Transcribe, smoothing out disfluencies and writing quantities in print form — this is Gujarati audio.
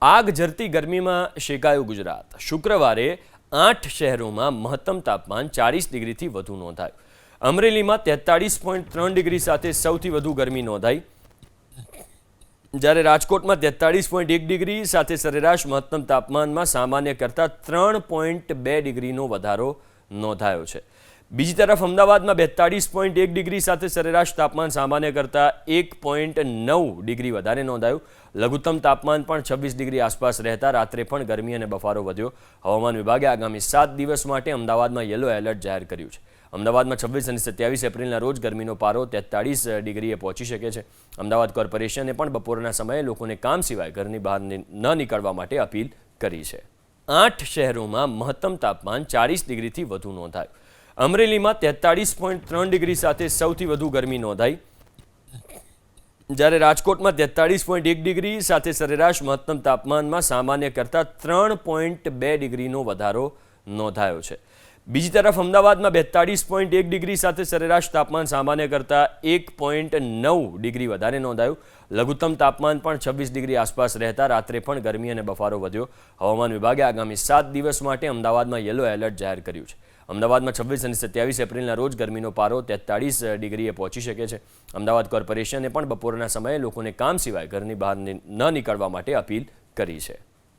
આગ ઝરતી ગરમીમાં શેકાયું ગુજરાત। શુક્રવારે 8 શહેરોમાં મહત્તમ તાપમાન 40 ડિગ્રીથી વધુ નોંધાયું। અમરેલીમાં 43.3 ડિગ્રી સાથે સૌથી વધુ ગરમી નોંધાઈ, જ્યારે રાજકોટમાં 43.1 ડિગ્રી સાથે સરેરાશ મહત્તમ તાપમાનમાં સામાન્ય કરતાં 3.2 ડિગ્રીનો વધારો નોંધાયો છે। બીજી તરફ અમદાવાદમાં 42.1 ડિગ્રી સાથે સરેરાશ તાપમાન સામાન્ય કરતાં 1.9 ડિગ્રી વધારે નોંધાયું। લઘુત્તમ તાપમાન પણ 26 ડિગ્રી આસપાસ રહેતા રાત્રે પણ ગરમી અને બફારો વધ્યો। હવામાન વિભાગે આગામી 7 દિવસ માટે અમદાવાદમાં યલો એલર્ટ જાહેર કર્યું છે। અમદાવાદમાં 26 અને 27 એપ્રિલના રોજ ગરમીનો પારો 43 ડિગ્રીએ પહોંચી શકે છે। અમદાવાદ કોર્પોરેશને પણ બપોરના સમયે લોકોને કામ સિવાય ઘરની બહાર ન નીકળવા માટે અપીલ કરી છે। 8 શહેરોમાં મહત્તમ તાપમાન 40 ડિગ્રીથી વધુ નોંધાયું। અમરેલીમાં 43.3 ડિગ્રી સાથે સૌથી વધુ ગરમી નોંધાઈ, જ્યારે રાજકોટમાં 43.1 ડિગ્રી સાથે સરેરાશ મહત્તમ તાપમાનમાં સામાન્ય કરતાં 3.2 ડિગ્રીનો વધારો નોંધાયો છે। બીજી તરફ અમદાવાદમાં 42.1 ડિગ્રી સાથે સરેરાશ તાપમાન સામાન્ય કરતાં 1.9 ડિગ્રી વધારે નોંધાયું। લઘુત્તમ તાપમાન પણ 26 ડિગ્રી આસપાસ રહેતા રાત્રે પણ ગરમી અને બફારો વધ્યો। હવામાન વિભાગે આગામી 7 દિવસ માટે અમદાવાદમાં યલો એલર્ટ જાહેર કર્યું છે। અમદાવાદમાં 26 અને 27 એપ્રિલના રોજ ગરમીનો પારો 43 ડિગ્રીએ પહોંચી શકે છે। અમદાવાદ કોર્પોરેશને પણ બપોરના સમયે લોકોને કામ સિવાય ઘરની બહાર ન નીકળવા માટે અપીલ કરી છે।